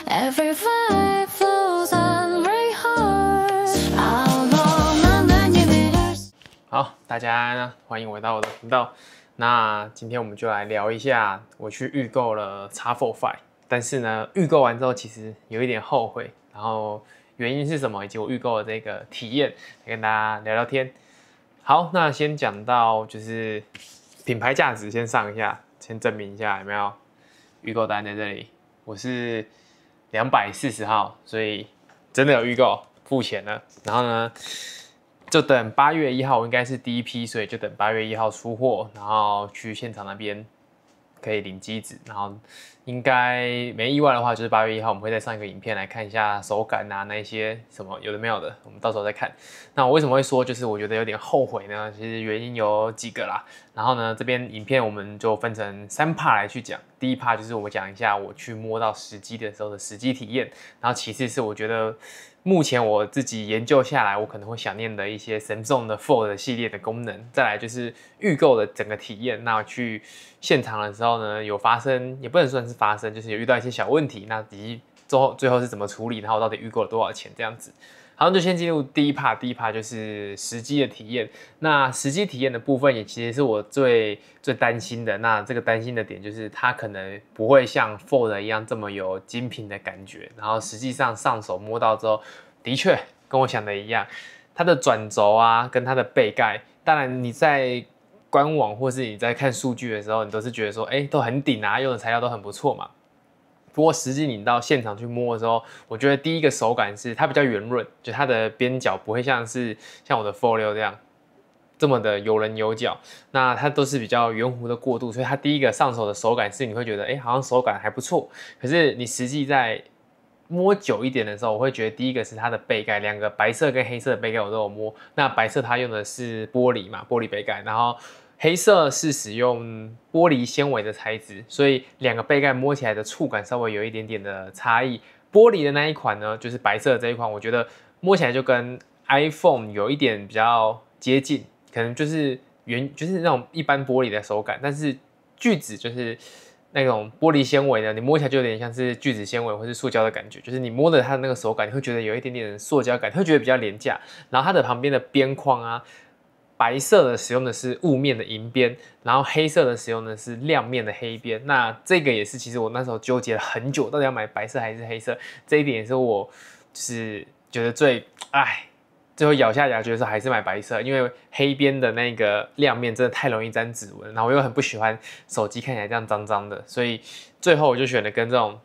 Every vibe flows on my heart. How long 난 예민할好，大家呢欢迎回到我的频道。那今天我们就来聊一下，我去预购了 X4 Five， 但是呢，预购完之后其实有一点后悔，然后原因是什么，以及我预购的这个体验，来跟大家聊聊天。好，那先讲到就是品牌价值，先上一下，先证明一下有没有预购单在这里。我是240号，所以真的有预购，付钱了。然后呢，就等8月1号，我应该是第一批，所以就等8月1号出货，然后去现场那边可以领机子，然后应该没意外的话，就是8月1号我们会再上一个影片来看一下手感啊，那一些什么有的没有的，我们到时候再看。那我为什么会说就是我觉得有点后悔呢？其实原因有几个啦。然后呢，这边影片我们就分成3 part 来去讲。第一 part 就是我讲一下我去摸到实机的时候的实机体验，然后其次是我觉得目前我自己研究下来，我可能会想念的一些 Samsung 的 Fold 系列的功能。再来就是预购的整个体验。那去现场的时候呢，有发生，也不能算是发生，就是有遇到一些小问题。那以及最后是怎么处理，然后到底预购了多少钱这样子。好，就先进入第一 part。第一 part 就是实机的体验。那实机体验的部分也其实是我最担心的。那这个担心的点就是它可能不会像 Fold 一样这么有精品的感觉。然后实际上上手摸到之后，的确跟我想的一样，它的转轴啊跟它的背盖，当然你在官网或是你在看数据的时候，你都是觉得说，都很顶啊，用的材料都很不错嘛。不过实际你到现场去摸的时候，我觉得第一个手感是它比较圆润，就它的边角不会像我的 Fold 6这样这么的有棱有角，那它都是比较圆弧的过渡，所以它第一个上手的手感是你会觉得，好像手感还不错。可是你实际在摸久一点的时候，我会觉得第一个是它的背盖，两个白色跟黑色的背盖我都有摸。那白色它用的是玻璃嘛，玻璃背盖，然后黑色是使用玻璃纤维的材质，所以两个背盖摸起来的触感稍微有一点点的差异。玻璃的那一款呢，就是白色的这一款，我觉得摸起来就跟 iPhone 有一点比较接近，可能就是就是那种一般玻璃的手感，但是聚酯就是那种玻璃纤维的，你摸起来就有点像是聚酯纤维或是塑胶的感觉，就是你摸的它的那个手感，你会觉得有一点点塑胶感，会觉得比较廉价。然后它的旁边的边框啊，白色的使用的是雾面的银边，然后黑色的使用的是亮面的黑边。那这个也是，其实我那时候纠结了很久，到底要买白色还是黑色。这一点也是我就是觉得最后咬下牙觉得说还是买白色，因为黑边的那个亮面真的太容易沾指纹，然后我又很不喜欢手机看起来这样脏脏的，所以最后我就选了跟这种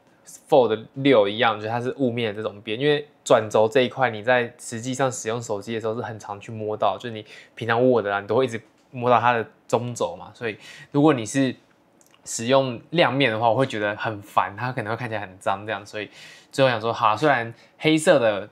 Fold 6一样，就是它是雾面的这种边，因为转轴这一块你在实际上使用手机的时候是很常去摸到，就是你平常握的你都会一直摸到它的中轴嘛，所以如果你是使用亮面的话，我会觉得很烦，它可能会看起来很脏这样，所以最后想说，好，虽然黑色的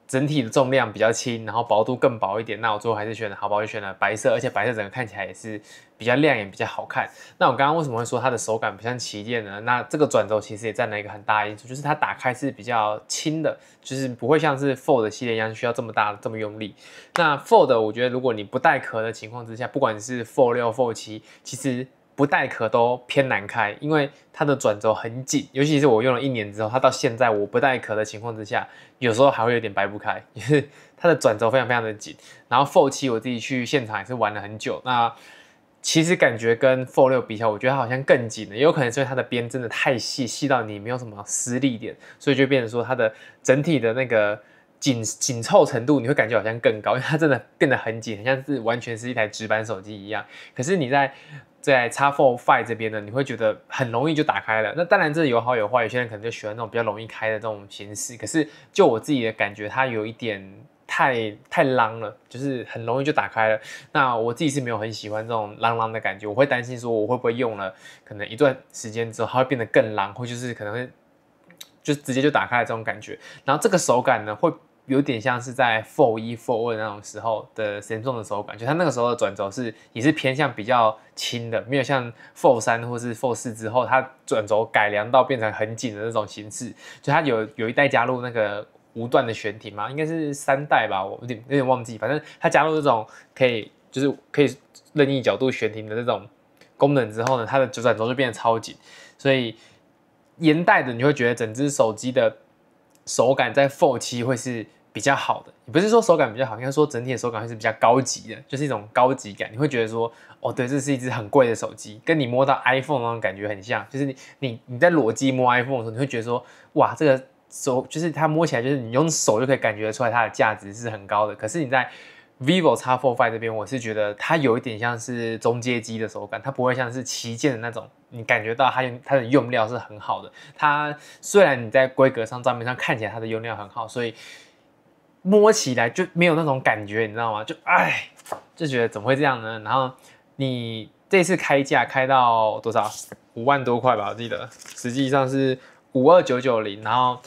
整体的重量比较轻，然后薄度更薄一点，那我最后还是选了，好吧，我就选了白色，而且白色整个看起来也是比较亮眼，比较好看。那我刚刚为什么会说它的手感不像旗舰呢？那这个转轴其实也占了一个很大的因素，就是它打开是比较轻的，就是不会像是 Fold 系列一样需要这么大这么用力。那 Fold 我觉得如果你不带壳的情况之下，不管是 Fold 6、Fold 7，其实不带壳都偏难开，因为它的转轴很紧，尤其是我用了1年之后，它到现在我不带壳的情况之下，有时候还会有点掰不开，就是它的转轴非常非常的紧。然后 Fold 7我自己去现场也是玩了很久，那其实感觉跟 Fold 6比起来，我觉得它好像更紧了，也有可能是因为它的边真的太细，细到你没有什么施力点，所以就变成说它的整体的那个紧凑程度，你会感觉好像更高，因为它真的变得很紧，很像是完全是一台直板手机一样。可是你在 X4 Five 这边呢，你会觉得很容易就打开了。那当然这有好有坏，有些人可能就喜欢那种比较容易开的这种形式。可是就我自己的感觉，它有一点太浪了，就是很容易就打开了。那我自己是没有很喜欢这种浪的感觉，我会担心说我会不会用了可能一段时间之后，它会变得更浪，或就是可能会就直接就打开了这种感觉。然后这个手感呢，会有点像是在 Fold 1、Fold 2那种时候的 Samsung 的手感，就它那个时候的转轴也是偏向比较轻的，没有像 Fold 3或是 Fold 4之后，它转轴改良到变成很紧的那种形式。就它有一代加入那个无段的悬停嘛，应该是3代吧，我有点忘记，反正它加入这种可以任意角度悬停的这种功能之后呢，它的转轴就变得超紧，所以连带的你会觉得整只手机的手感在 Fold 7会是比较好的，也不是说手感比较好，应该说整体的手感会是比较高级的，就是一种高级感。你会觉得说，哦，对，这是一只很贵的手机，跟你摸到 iPhone 那种感觉很像。就是你在裸机摸 iPhone 的时候，你会觉得说，哇，这个手就是它摸起来，就是你用手就可以感觉出来它的价值是很高的。可是你在 vivo X4 5这边，我是觉得它有一点像是中阶机的手感，它不会像是旗舰的那种，你感觉到它的用料是很好的。它虽然你在规格上、账面上看起来它的用料很好，所以摸起来就没有那种感觉，你知道吗？就觉得怎么会这样呢？然后你这次开价开到多少？5万多块吧，我记得，实际上是52990，然后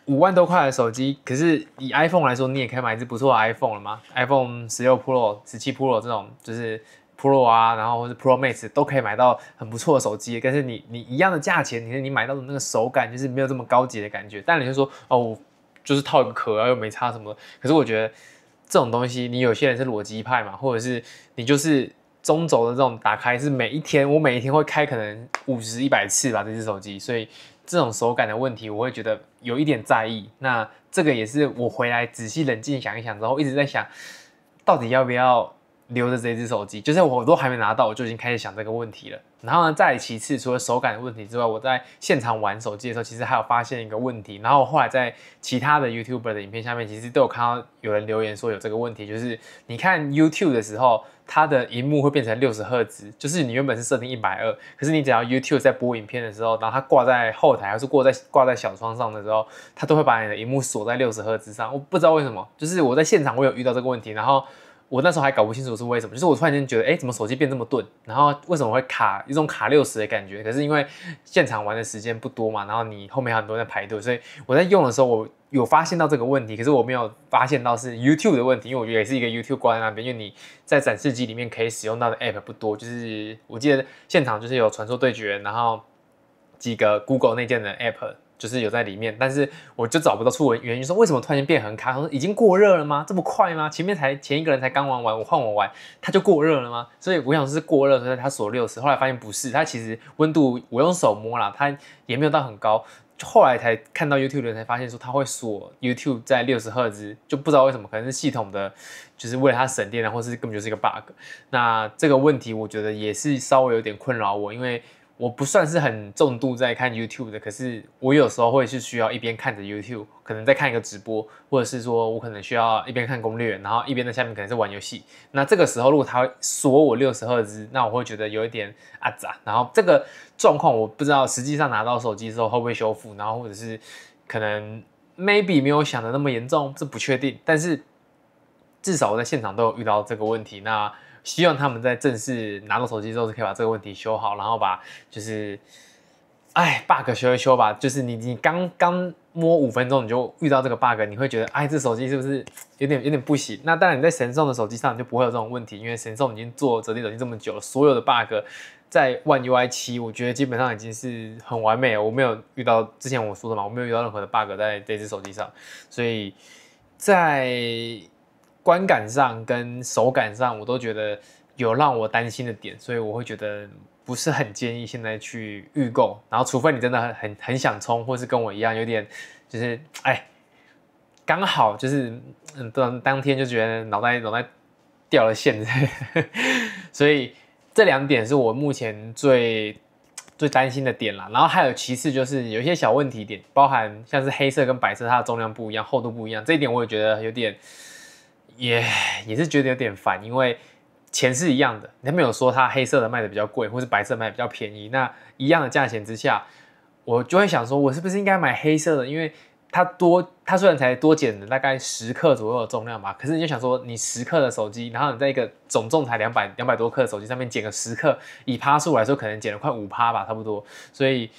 5万多块的手机，可是以 iPhone 来说，你也可以买一支不错的 iPhone 了嘛 ？iPhone 16 Pro、17 Pro 这种就是 Pro 啊，然后或是 Pro Max 都可以买到很不错的手机。但是你一样的价钱，你买到的那个手感就是没有这么高级的感觉。但你就说哦，我就是套一个壳啊，又没差什么。可是我觉得这种东西，你有些人是裸机派嘛，或者是你就是中轴的这种打开是我每一天会开可能50、100次吧这只手机，所以这种手感的问题，我会觉得有一点在意。那这个也是我回来仔细冷静想一想之后，一直在想，到底要不要留着这只手机？就是我都还没拿到，我就已经开始想这个问题了。然后呢，再其次，除了手感的问题之外，我在现场玩手机的时候，其实还有发现一个问题。然后我后来在其他的 YouTuber 的影片下面，其实都有看到有人留言说有这个问题，就是你看 YouTube 的时候，它的荧幕会变成60赫兹，就是你原本是设定120，可是你只要 YouTube 在播影片的时候，然后它挂在后台还是挂在小窗上的时候，它都会把你的荧幕锁在60赫兹上。我不知道为什么，就是我在现场我有遇到这个问题，然后我那时候还搞不清楚是为什么，就是我突然间觉得，哎，怎么手机变这么钝？然后为什么会卡一种卡60的感觉？可是因为现场玩的时间不多嘛，然后你后面很多人在排队，所以我在用的时候我有发现到这个问题，可是我没有发现到是 YouTube 的问题，因为我觉得也是一个 YouTube 挂在那边，因为你在展示机里面可以使用到的 App 不多，就是我记得现场就是有传说对决，然后几个 Google 内建的 App。就是有在里面，但是我就找不到出原因，说为什么突然间变很卡？我说已经过热了吗？这么快吗？前一个人才刚玩完，我玩，他就过热了吗？所以我想是过热，所以他锁60，后来发现不是，它其实温度我用手摸啦，它也没有到很高。后来才看到 YouTube 的人才发现说，它会锁 YouTube 在60赫兹，就不知道为什么，可能是系统的，就是为了它省电啊，或是根本就是一个 bug。那这个问题我觉得也是稍微有点困扰我，因为我不算是很重度在看 YouTube 的，可是我有时候会是需要一边看着 YouTube， 可能在看一个直播，或者是说我可能需要一边看攻略，然后一边在下面可能是玩游戏。那这个时候如果它会锁我60赫兹，那我会觉得有一点阿杂。然后这个状况我不知道实际上拿到手机之后会不会修复，然后或者是可能 maybe 没有想的那么严重，这不确定。但是至少我在现场都有遇到这个问题。那希望他们在正式拿到手机之后，是可以把这个问题修好，然后把就是bug 修一修吧。就是你刚摸5分钟你就遇到这个 bug， 你会觉得这手机是不是有点不行？那当然你在神送的手机上你就不会有这种问题，因为神送已经做折叠手机这么久了，所有的 bug 在 One UI 7，我觉得基本上已经是很完美了。我没有遇到之前我说的嘛，我没有遇到任何的 bug 在这只手机上，所以在观感上跟手感上，我都觉得有让我担心的点，所以我会觉得不是很建议现在去预购。然后，除非你真的很想冲，或是跟我一样有点就是刚好就是当天就觉得脑袋掉了线，所以这2点是我目前最担心的点啦。然后还有其次就是有一些小问题点，包含像是黑色跟白色它的重量不一样，厚度不一样，这一点我也觉得有点。也是觉得有点烦，因为钱是一样的，他没有说它黑色的卖的比较贵，或是白色卖的比较便宜。那一样的价钱之下，我就会想说，我是不是应该买黑色的？因为它虽然才多减了大概10克左右的重量吧，可是你就想说，你10克的手机，然后你在一个总重才200多克的手机上面减个10克，以趴数来说，可能减了快5%吧，差不多。所以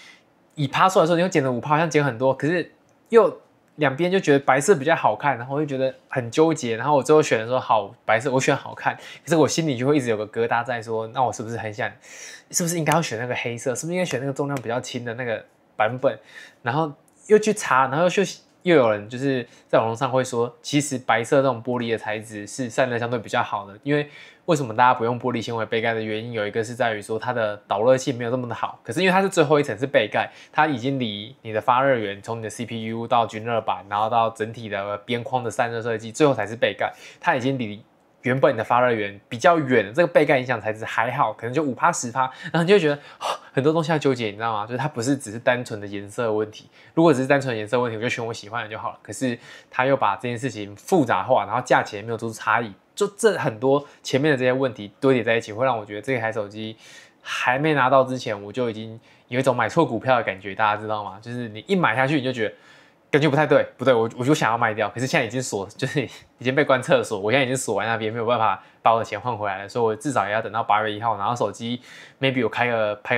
以趴数来说，你又减了5%，好像减很多，可是又两边就觉得白色比较好看，然后我就觉得很纠结，然后我最后选的说好白色，我选好看，可是我心里就会一直有个疙瘩在说，那我是不是是不是应该要选那个黑色，是不是应该选那个重量比较轻的那个版本？然后又去查，然后又去又有人就是在网络上会说，其实白色这种玻璃的材质是散热相对比较好的，因为为什么大家不用玻璃纤维杯盖的原因，有一个是在于说它的导热性没有那么的好，可是因为它是最后一层是杯盖，它已经离你的发热源从你的 CPU 到均热板，然后到整体的边框的散热设计，最后才是杯盖，它已经离原本你的发热源比较远，这个杯盖影响材质还好，可能就5%、10%，然后你就会觉得、很多东西要纠结，你知道吗？就是它不是只是单纯的颜色的问题，如果只是单纯的颜色问题，我就选我喜欢的就好了。可是它又把这件事情复杂化，然后价钱也没有做出差异，就这很多前面的这些问题堆叠在一起，会让我觉得这台手机还没拿到之前，我就已经有一种买错股票的感觉，大家知道吗？就是你一买下去，你就觉得感觉不太对，不对，我就想要卖掉，可是现在已经锁，就是已经被关厕所，我现在已经锁在那边，没有办法把我的钱换回来了，所以我至少也要等到8月1号拿到手机 ，maybe 我拍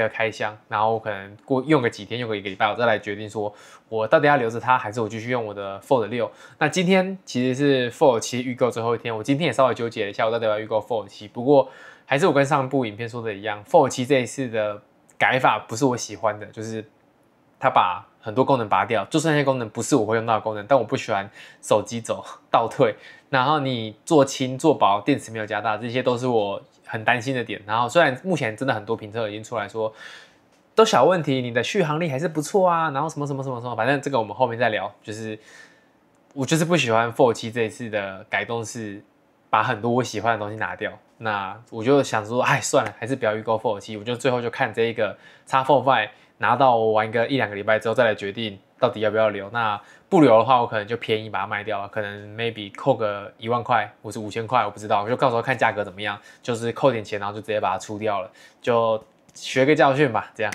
个开箱，然后我可能用个几天，用个1个礼拜，我再来决定说我到底要留着它，还是我继续用我的 Fold 6。那今天其实是 Fold 7预购最后一天，我今天也稍微纠结了一下，我到底要不要预购 Fold 7，不过还是我跟上部影片说的一样 ，Fold 7这一次的改法不是我喜欢的，就是它把很多功能拔掉，就算那些功能不是我会用到的功能，但我不喜欢手机走倒退，然后你做轻做薄，电池没有加大，这些都是我很担心的点。然后虽然目前真的很多评测已经出来说都小问题，你的续航力还是不错啊，然后什么什么什么什么，反正这个我们后面再聊。就是我就是不喜欢 Fold 7这一次的改动是把很多我喜欢的东西拿掉。那我就想说，哎，算了，还是不要预购 Fold 7，我就最后就看这一个 X4 Five。拿到我玩个1、2个礼拜之后再来决定到底要不要留。那不留的话，我可能就便宜把它卖掉了，可能 maybe 扣个1万块或是5000块，我不知道，我就到时候看价格怎么样，就是扣点钱，然后就直接把它出掉了，就学个教训吧，这样。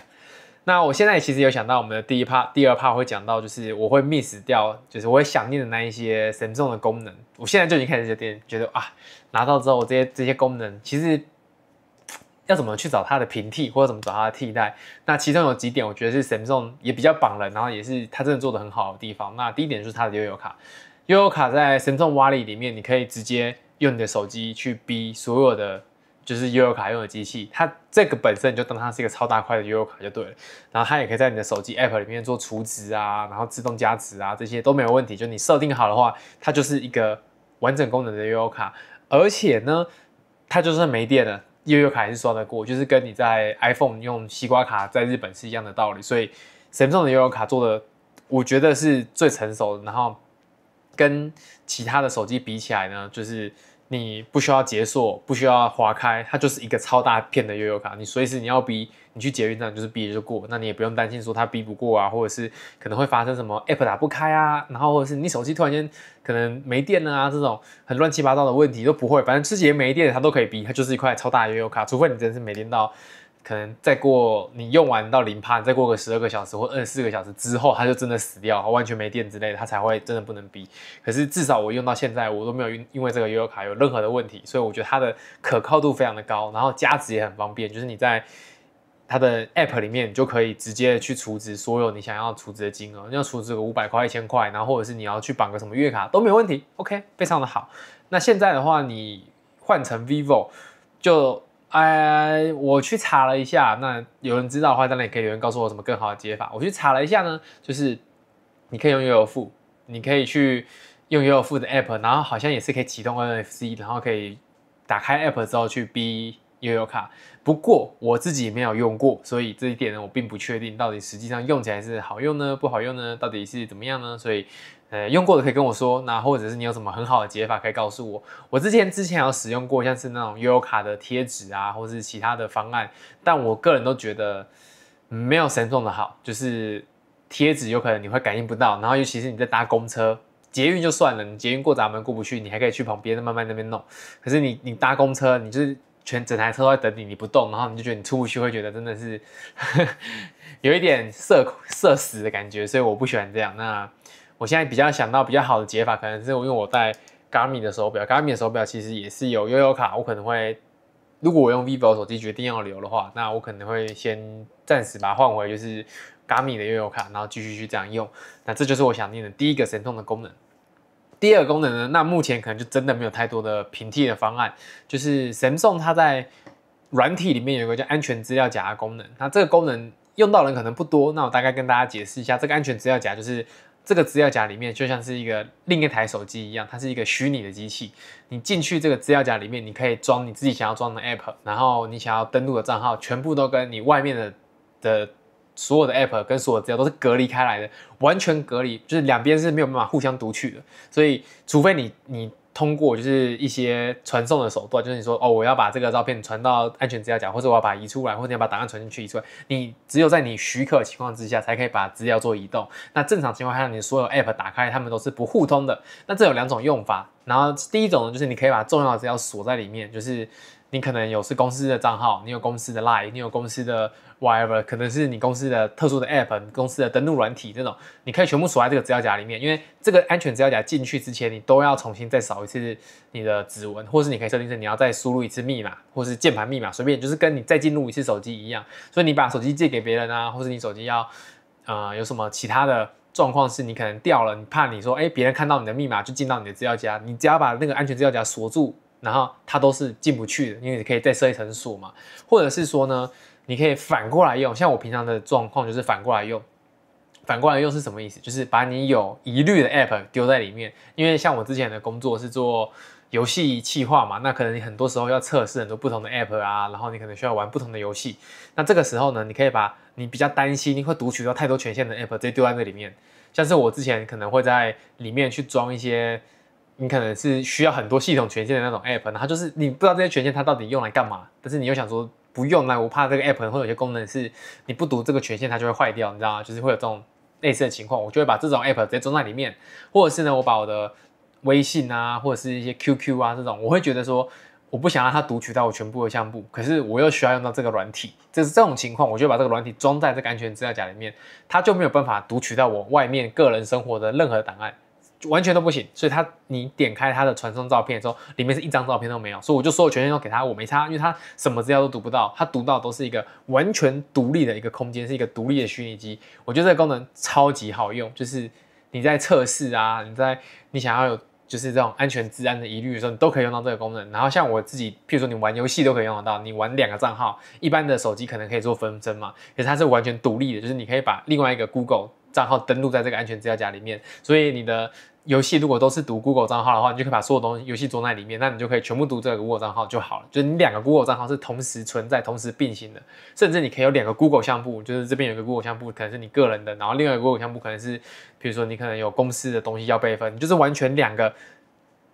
那我现在其实有想到我们的第二 part 会讲到，就是我会 miss 掉，就是我会想念的那一些 Samsung 的功能。我现在就已经开始觉得啊，拿到之后这些功能其实。要怎么去找它的平替，或者怎么找它的替代？那其中有几点，我觉得是 Samsung 也比较绑人，然后也是它真的做得很好的地方。那第一点就是它的悠游卡，悠游卡在 Samsung Wallet 里面，你可以直接用你的手机去逼所有的就是悠游卡用的机器，它这个本身你就当它是一个超大块的悠游卡就对了。然后它也可以在你的手机 App 里面做储值啊，然后自动加值啊，这些都没有问题。就你设定好的话，它就是一个完整功能的悠游卡，而且呢，它就算没电了。悠游卡还是刷得过，就是跟你在 iPhone 用西瓜卡在日本是一样的道理，所以 Samsung 的悠游卡做的，我觉得是最成熟的。然后跟其他的手机比起来呢，就是你不需要解锁，不需要滑开，它就是一个超大片的悠游卡，你随时你要逼，你去捷运站就是逼就过，那你也不用担心说它逼不过啊，或者是可能会发生什么 App 打不开啊，然后或者是你手机突然间可能没电了啊，这种很乱七八糟的问题都不会，反正自己没电它都可以逼，它就是一块超大的悠游卡，除非你真的是没电到。可能再过你用完到0%，你再过个12个小时或24个小时之后，它就真的死掉，完全没电之类的，它才会真的不能逼。可是至少我用到现在，我都没有因为这个悠游卡有任何的问题，所以我觉得它的可靠度非常的高，然后加值也很方便，就是你在它的 App 里面，你就可以直接去储值所有你想要储值的金额，你要储值个500块、1000块，然后或者是你要去绑个什么月卡都没有问题 ，OK， 非常的好。那现在的话，你换成 vivo 就。我去查了一下，那有人知道的话，当然也可以留言告诉我什么更好的解法。我去查了一下呢，就是你可以用悠游付，你可以去用悠游付的 app， 然后好像也是可以启动 NFC， 然后可以打开 app 之后去逼悠游卡。不过我自己没有用过，所以这一点呢，我并不确定到底实际上用起来是好用呢，不好用呢，到底是怎么样呢？所以。用过的可以跟我说，那或者是你有什么很好的解法可以告诉我。我之前有使用过像是那种悠游卡的贴纸啊，或是其他的方案，但我个人都觉得没有Samsung的好，就是贴纸有可能你会感应不到，然后尤其是你在搭公车、捷运就算了，你捷运过闸门过不去，你还可以去旁边慢慢那边弄。可是你搭公车，你就是整台车都在等你，你不动，然后你就觉得你出不去，会觉得真的是有一点社死的感觉，所以我不喜欢这样。那我现在比较想到比较好的解法，可能是因为我戴 Garmin 的手表 ，Garmin 的手表其实也是有悠游卡，我可能会，如果我用 vivo 手机决定要留的话，那我可能会先暂时把它换回就是 Garmin 的悠游卡，然后继续去这样用。那这就是我想念的第一个神通的功能。第二个功能呢，那目前可能就真的没有太多的平替的方案，就是 Samsung 它在软体里面有一个叫安全资料夹的功能，那这个功能用到的人可能不多，那我大概跟大家解释一下，这个安全资料夹就是这个资料夹里面就像是另一台手机一样，它是一个虚拟的机器。你进去这个资料夹里面，你可以装你自己想要装的 App， 然后你想要登录的账号，全部都跟你外面的所有的 App 跟所有的资料都是隔离开来的，完全隔离，就是两边是没有办法互相读取的。所以，除非你通过就是一些传送的手段，就是你说我要把这个照片传到安全资料夹，或者我要把它移出来，或者你要把档案传进去移出来，你只有在你许可的情况之下，才可以把资料做移动。那正常情况下，你所有 App 打开，它们都是不互通的。那这有2种用法。然后第一种呢，就是你可以把重要的资料锁在里面，就是你可能是公司的账号，你有公司的 Line， 你有公司的 whatever， 可能是你公司的特殊的 App， 你公司的登录软体这种，你可以全部锁在这个资料夹里面。因为这个安全资料夹进去之前，你都要重新再扫一次你的指纹，或是你可以设定成你要再输入一次密码，或是键盘密码，随便，就是跟你再进入一次手机一样。所以你把手机借给别人啊，或是你手机要有什么其他的状况是你可能掉了，你怕你说别人看到你的密码就进到你的资料夹，你只要把那个安全资料夹锁住，然后它都是进不去的，因为你可以再设一层锁嘛。或者是说呢，你可以反过来用，像我平常的状况就是反过来用。反过来用是什么意思？就是把你有疑虑的 App 丢在里面。因为像我之前的工作是做游戏企划嘛，那可能你很多时候要测试很多不同的 App 啊，然后你可能需要玩不同的游戏。那这个时候呢，你可以把你比较担心你会读取到太多权限的 App 直接丢在这里面。像是我之前可能会在里面去装一些你可能是需要很多系统权限的那种 App， 然后就是你不知道这些权限它到底用来干嘛，但是你又想说不用，那我怕这个 App 可能会有些功能是你不读这个权限它就会坏掉，你知道吗？就是会有这种类似的情况，我就会把这种 App 直接装在里面，或者是呢，我把我的微信啊，或者是一些 QQ 啊这种，我会觉得说我不想让它读取到我全部的项目，可是我又需要用到这个软体，这种情况，我就把这个软体装在这个安全资料夹里面，它就没有办法读取到我外面个人生活的任何档案。完全都不行，所以你点开它的传送照片的时候，里面是一张照片都没有，所以我就所有权限都给他，我没差，因为他什么资料都读不到，他读到都是一个完全独立的一个空间，是一个独立的虚拟机。我觉得这个功能超级好用，就是你在测试啊，你想要有就是这种安全治安的疑虑的时候，你都可以用到这个功能。然后像我自己，譬如说你玩游戏都可以用得到，你玩2个账号，一般的手机可能可以做分身嘛，可是它是完全独立的，就是你可以把另外一个 Google 账号登录在这个安全资料夹里面，所以你的游戏如果都是读 Google 账号的话，你就可以把所有东西游戏装在里面，那你就可以全部读这个 Google 账号就好了。就是你2个 Google 账号是同时存在、同时并行的，甚至你可以有2个 Google 项目，就是这边有一个 Google 项目可能是你个人的，然后另外一个 Google 项目可能是，比如说你可能有公司的东西要备份，就是完全2个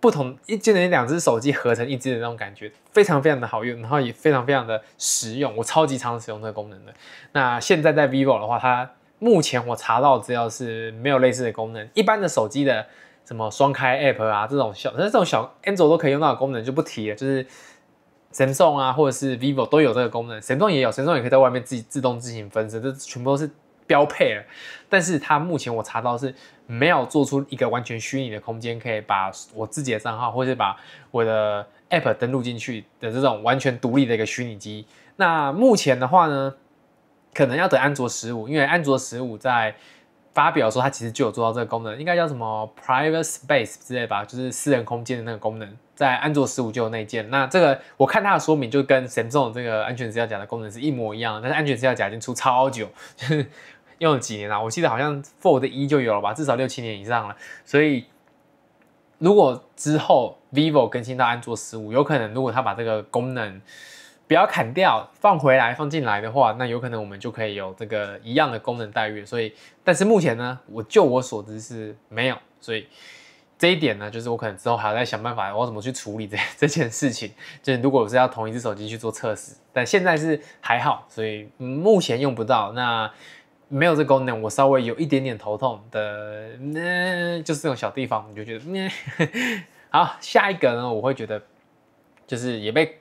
不同，就等于2只手机合成一只的那种感觉，非常非常的好用，然后也非常非常的实用，我超级常使用这个功能的。那现在在 vivo 的话，它目前我查到的资料是没有类似的功能，一般的手机的什么双开 App 啊这种小 Android 都可以用到的功能就不提了，就是 Samsung 啊或者是 vivo 都有这个功能 ，Samsung 也有 ，Samsung 也可以在外面自动进行分身，这全部都是标配了。但是它目前我查到是没有做出一个完全虚拟的空间，可以把我自己的账号或是把我的 App 登录进去的这种完全独立的一个虚拟机。那目前的话呢，可能要等安卓15，因为安卓15在发表的时候，它其实就有做到这个功能，应该叫什么 Private Space 之类吧，就是私人空间的那个功能，在安卓15就有内建。那这个我看它的说明，就跟 Samsung 这个安全资料夹的功能是一模一样的，但是安全资料夹已经出超久，就是用了几年了，我记得好像 Fold 1就有了吧，至少6-7年以上了。所以如果之后 vivo 更新到安卓15，有可能如果它把这个功能不要砍掉，放回来放进来的话，那有可能我们就可以有这个一样的功能待遇。所以，但是目前呢，就我所知是没有，所以这一点呢，就是我可能之后还要再想办法，我要怎么去处理这件事情。就是如果我是要同一只手机去做测试，但现在是还好，所以目前用不到。那没有这功能，我稍微有一点点头痛的，就是这种小地方，你就觉得，好，下一个呢，我会觉得就是也被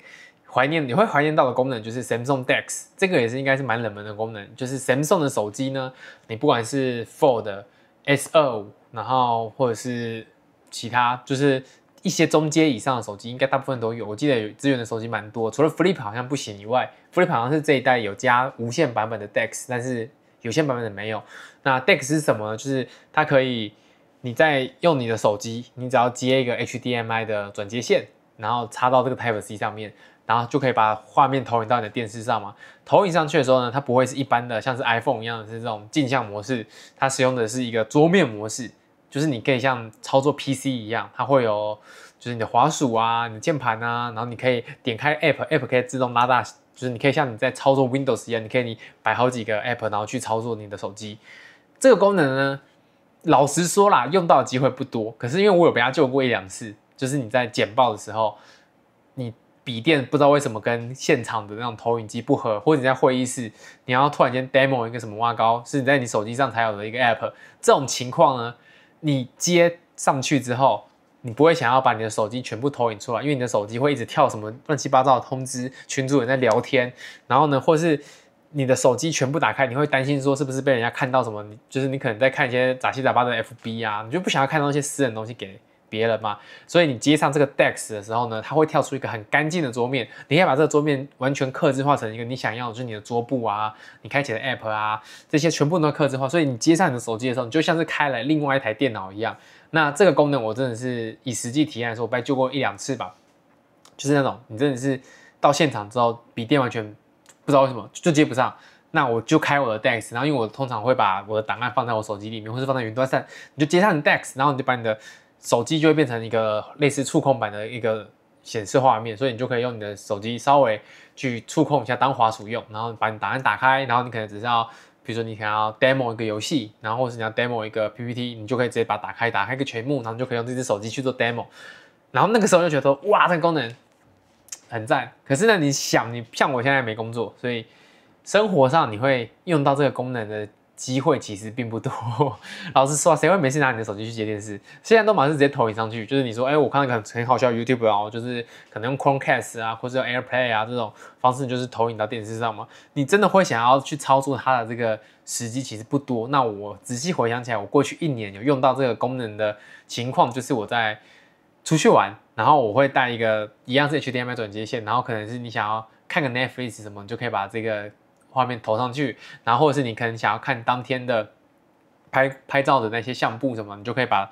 你会怀念到的功能就是 Samsung Dex， 这个也是应该是蛮冷门的功能。就是 Samsung 的手机呢，你不管是 Fold S25，然后或者是其他，就是一些中阶以上的手机，应该大部分都有。我记得有支援的手机蛮多，除了 Flip 好像不行以外，Flip 好像是这一代有加无线版本的 Dex， 但是有线版本的没有。那 Dex 是什么呢？就是它可以你在用你的手机，你只要接一个 HDMI 的转接线，然后插到这个 Type C 上面，然后就可以把画面投影到你的电视上嘛。投影上去的时候呢，它不会是一般的像是 iPhone 一样的是这种镜像模式，它使用的是一个桌面模式，就是你可以像操作 PC 一样，它会有就是你的滑鼠啊、你的键盘啊，然后你可以点开 App 可以自动拉大，就是你可以像你在操作 Windows 一样，你可以摆好几个 App， 然后去操作你的手机。这个功能呢，老实说啦，用到的机会不多，可是因为我有被它救过1-2次，就是你在简报的时候，你笔电不知道为什么跟现场的那种投影机不合，或者你在会议室你要突然间 demo 一个什么挖高，是你在你手机上才有的一个 app， 这种情况呢，你接上去之后，你不会想要把你的手机全部投影出来，因为你的手机会一直跳什么乱七八糟的通知，群组人在聊天，然后呢，或是你的手机全部打开，你会担心说是不是被人家看到什么，就是你可能在看一些杂七杂八的 FB 啊，你就不想要看到一些私人东西给别人嘛，所以你接上这个 DeX 的时候呢，它会跳出一个很干净的桌面，你可以把这个桌面完全客制化成一个你想要的，就是你的桌布啊，你开启的 App 啊，这些全部都客制化，所以你接上你的手机的时候，你就像是开了另外一台电脑一样。那这个功能我真的是以实际体验来说，我被救过1-2次吧，就是那种你真的是到现场之后，笔电完全不知道为什么就接不上。那我就开我的 DeX， 然后因为我通常会把我的档案放在我手机里面，或是放在云端上，你就接上你 DeX， 然后你就把你的手机就会变成一个类似触控板的一个显示画面，所以你就可以用你的手机稍微去触控一下当滑鼠用，然后把你档案打开，然后你可能只是要，比如说你想要 demo 一个游戏，然后或是你要 demo 一个 PPT， 你就可以直接把它打开一个全幕，然后你就可以用这只手机去做 demo。然后那个时候就觉得哇，这个功能很赞。可是呢，你像我现在没工作，所以生活上你会用到这个功能的机会其实并不多。老实说，谁会没事拿你的手机去接电视？现在都马上直接投影上去，就是你说，我看到一个很好笑的 YouTube 啊，就是可能用 Chromecast 啊，或者用 AirPlay 啊这种方式，就是投影到电视上嘛。你真的会想要去操作它的这个时机其实不多。那我仔细回想起来，我过去1年有用到这个功能的情况，就是我在出去玩，然后我会带一个一样是 HDMI 转接线，然后可能是你想要看个 Netflix 什么，你就可以把这个画面投上去，然后或者是你可能想要看当天的拍照的那些相簿什么，你就可以把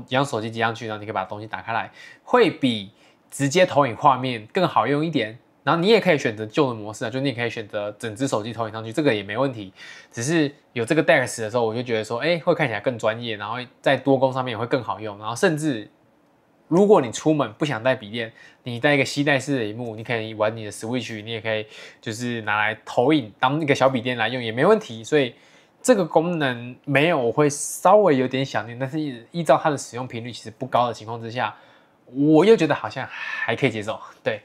一样手机接上去，然后你可以把东西打开来，会比直接投影画面更好用一点。然后你也可以选择旧的模式啊，就你也可以选择整只手机投影上去，这个也没问题。只是有这个 DeX 的时候，我就觉得说，会看起来更专业，然后在多工上面也会更好用，然后甚至如果你出门不想带笔电，你带一个吸带式的萤幕，你可以玩你的 Switch， 你也可以就是拿来投影当一个小笔电来用也没问题。所以这个功能没有，我会稍微有点想念，但是依照它的使用频率其实不高的情况之下，我又觉得好像还可以接受。对，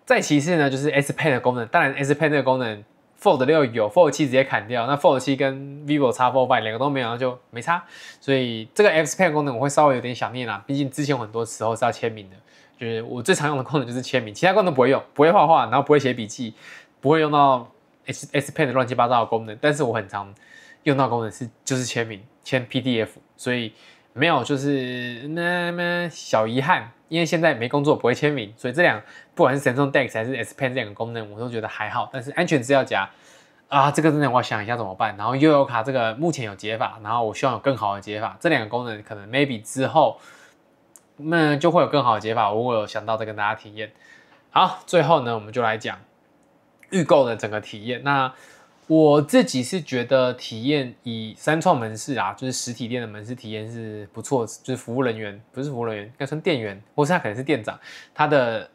再其次呢，就是 S Pen 的功能，当然 S Pen 这个功能。Fold 6有 Fold 7直接砍掉，那 Fold 7跟 Vivo X4 Five 2个都没有，那就没差。所以这个 S Pen 功能我会稍微有点想念啦，毕竟之前很多时候是要签名的，就是我最常用的功能就是签名，其他功能不会用，不会画画，然后不会写笔记，不会用到 S Pen 的乱七八糟的功能。但是我很常用到的功能就是签名，签 PDF， 所以没有就是那么小遗憾。因为现在没工作不会签名，所以不管是 Samsung DeX 还是 S Pen 这两个功能，我都觉得还好。但是安全资料夹啊，这个真的我要想一下怎么办。然后悠游卡这个目前有解法，然后我希望有更好的解法。这两个功能可能 maybe 之后就会有更好的解法，我有想到再跟大家体验。好，最后呢，我们就来讲预购的整个体验。那我自己是觉得体验以三创门市啊，就是实体店的门市体验是不错，就是服务人员不是服务人员，应该算店员，或是他可能是店长，他的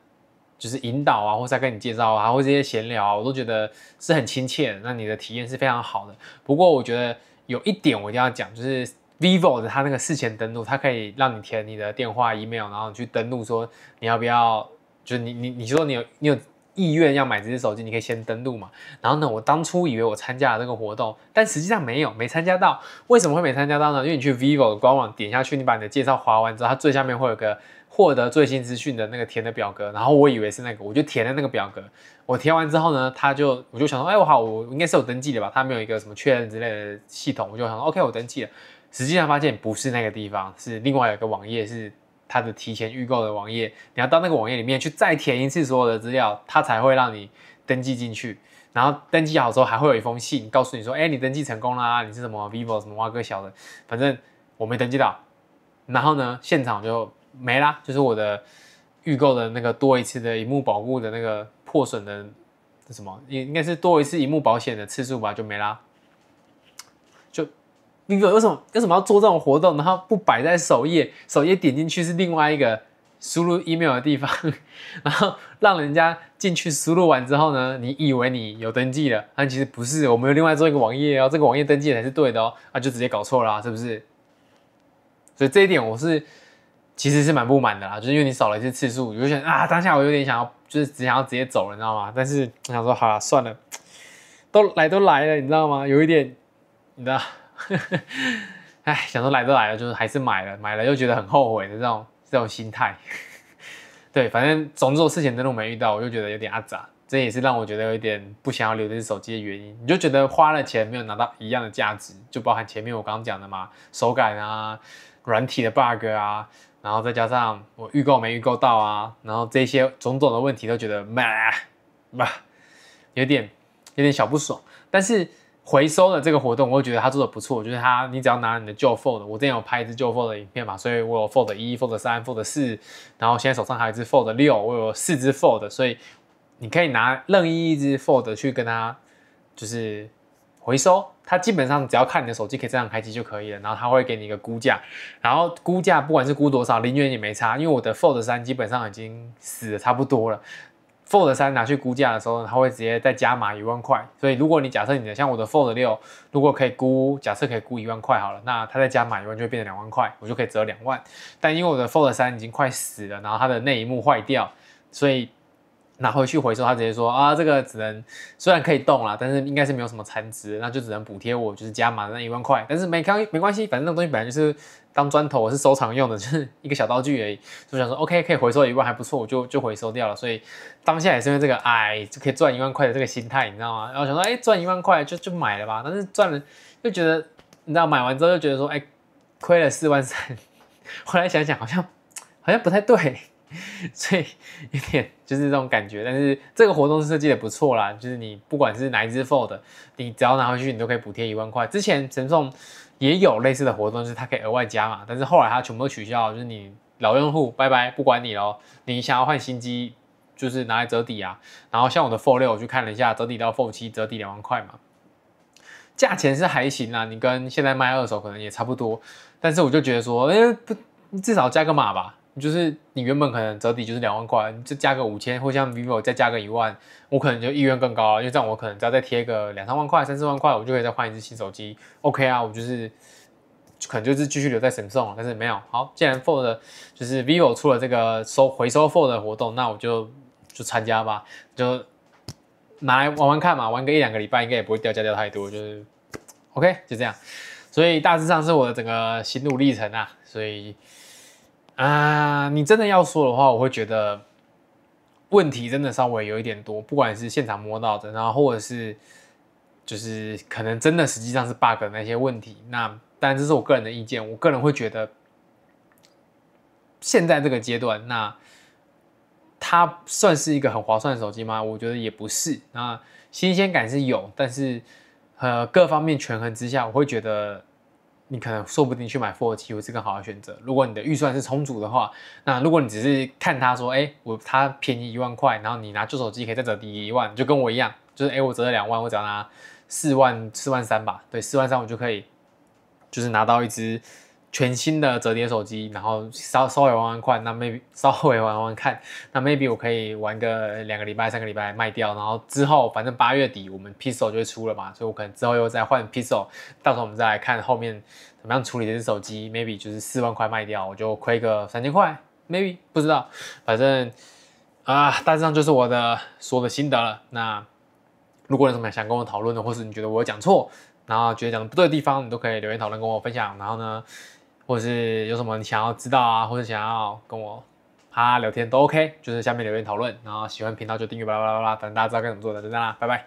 就是引导啊，或是他跟你介绍啊，或这些闲聊啊，我都觉得是很亲切的，那你的体验是非常好的。不过我觉得有一点我一定要讲，就是 Vivo 的它那个事前登录，它可以让你填你的电话、email， 然后你去登录说你要不要，就是你说你有意愿要买这只手机，你可以先登录嘛。然后呢，我当初以为我参加了这个活动，但实际上没参加到。为什么会没参加到呢？因为你去 Vivo 的官网点下去，你把你的介绍划完之后，它最下面会有个获得最新资讯的那个填的表格。然后我以为是那个，我就填了那个表格。我填完之后呢，我就想说，我应该是有登记的吧？它没有一个什么确认之类的系统，我就想说 ，OK， 我登记了。实际上发现不是那个地方，是另外有一个网页是。它的提前预购的网页，你要到那个网页里面去再填一次所有的资料，它才会让你登记进去。然后登记好之后，还会有一封信告诉你说，你登记成功啦，你是什么 Vivo 什么蛙哥小的，反正我没登记到。然后呢，现场就没啦，就是我的预购的那个多一次的荧幕保护的那个破损的什么，应该是多一次荧幕保险的次数吧，就没啦。就预购为什么要做这种活动，然后不摆在首页，首页点进去是另外一个输入 email 的地方，然后让人家进去输入完之后呢，你以为你有登记了，但其实不是，我们有另外做一个网页哦，这个网页登记才是对的哦，就直接搞错了啊，是不是？所以这一点我其实是蛮不满的啦，就是因为你少了一次次数，有些人当下我有点想要，就是只想要直接走了，你知道吗？但是我想说，好了，算了，都来了，你知道吗？有一点，你知道，想说来都来了，就是还是买了又觉得很后悔的这种心态。对，反正种种事情真的没遇到，我就觉得有点阿杂，这也是让我觉得有一点不想要留这只手机的原因。你就觉得花了钱没有拿到一样的价值，就包含前面我刚刚讲的嘛，手感啊。软体的 bug 啊，然后再加上我预购没预购到啊，然后这些种种的问题都觉得有点小不爽。但是回收的这个活动，我会觉得他做的不错，就是你只要拿你的旧 Fold， 我之前有拍一支旧 Fold 的影片嘛，所以我有 Fold 1、Fold 3、Fold 4，然后现在手上还有一支 Fold 6，我有4支 Fold， 所以你可以拿任意一支 Fold 去跟它就是回收，它基本上只要看你的手机可以这样开机就可以了，然后它会给你一个估价，然后估价不管是估多少，0元也没差，因为我的 Fold 3基本上已经死的差不多了。Fold 3拿去估价的时候，它会直接再加码1万块，所以如果你假设你的像我的 Fold 6，如果可以估，假设可以估1万块好了，那它再加码1万就会变成2万块，我就可以折2万。但因为我的 Fold 3已经快死了，然后它的内萤幕坏掉，所以拿回去回收，他直接说这个只能虽然可以动啦，但是应该是没有什么残值，那就只能补贴我就是加码的那1万块。但是没关系，反正那种东西本来就是当砖头，我是收藏用的，就是一个小道具而已。所以想说 OK 可以回收1万还不错，我就回收掉了。所以当下也是因为这个就可以赚1万块的这个心态，你知道吗？然后想说赚1万块就买了吧，但是赚了就觉得你知道买完之后就觉得说亏了4万3，后来想想好像不太对。所以有点就是这种感觉，但是这个活动设计的不错啦，就是你不管是哪一支 Fold， 你只要拿回去，你都可以补贴1万块。之前Samsung也有类似的活动，就是它可以额外加嘛，但是后来它全部都取消，就是你老用户拜拜，不管你咯，你想要换新机，就是拿来折抵啊。然后像我的 Fold 6，我去看了一下，折抵到 Fold 7，折抵2万块嘛，价钱是还行啦，你跟现在卖二手可能也差不多，但是我就觉得说，至少加个码吧。就是你原本可能折抵就是2万块，你就加个5000，或像 vivo 再加个1万，我可能就意愿更高了，因为这样我可能只要再贴个2、3万块、3、4万块，我就可以再换一支新手机。OK 啊，我可能就是继续留在 Samsung 了，但是没有。好，既然 Fold 就是 vivo 出了这个回收 Fold 的活动，那我就参加吧，就拿来玩玩看嘛，玩个1、2个礼拜应该也不会掉价掉太多，就是 OK 就这样。所以大致上是我的整个心路历程啊，所以。你真的要说的话，我会觉得问题真的稍微有一点多，不管是现场摸到的，然后或者是就是可能真的实际上是 bug 的那些问题。那当然这是我个人的意见，我个人会觉得现在这个阶段，那它算是一个很划算的手机吗？我觉得也不是。那新鲜感是有，但是各方面权衡之下，我会觉得。你可能说不定去买 Fold 7会是更好的选择。如果你的预算是充足的话，那如果你只是看它说，它便宜1万块，然后你拿旧手机可以再折抵1万，就跟我一样，就是我折了2万，我只要拿4万3吧，对，4万3我就可以，就是拿到一支全新的折叠手机，然后稍微玩玩看，那 maybe 稍微玩玩看，那 maybe 我可以玩个2个礼拜、3个礼拜卖掉，然后之后反正8月底我们 Pixel 就会出了嘛，所以我可能之后又再换 Pixel， 到时候我们再来看后面怎么样处理这只手机 ，maybe 就是4万块卖掉，我就亏个3000块 ，maybe 不知道，反正大致上就是我的说的心得了。那如果有什么想跟我讨论的，或是你觉得我有讲错，然后觉得讲的不对的地方，你都可以留言讨论跟我分享。然后呢，或者是有什么你想要知道啊，或者想要跟我聊天都 OK，就是下面留言讨论。然后喜欢频道就订阅，巴拉巴拉巴拉，反正大家知道该怎么做的，就这样啦，拜拜。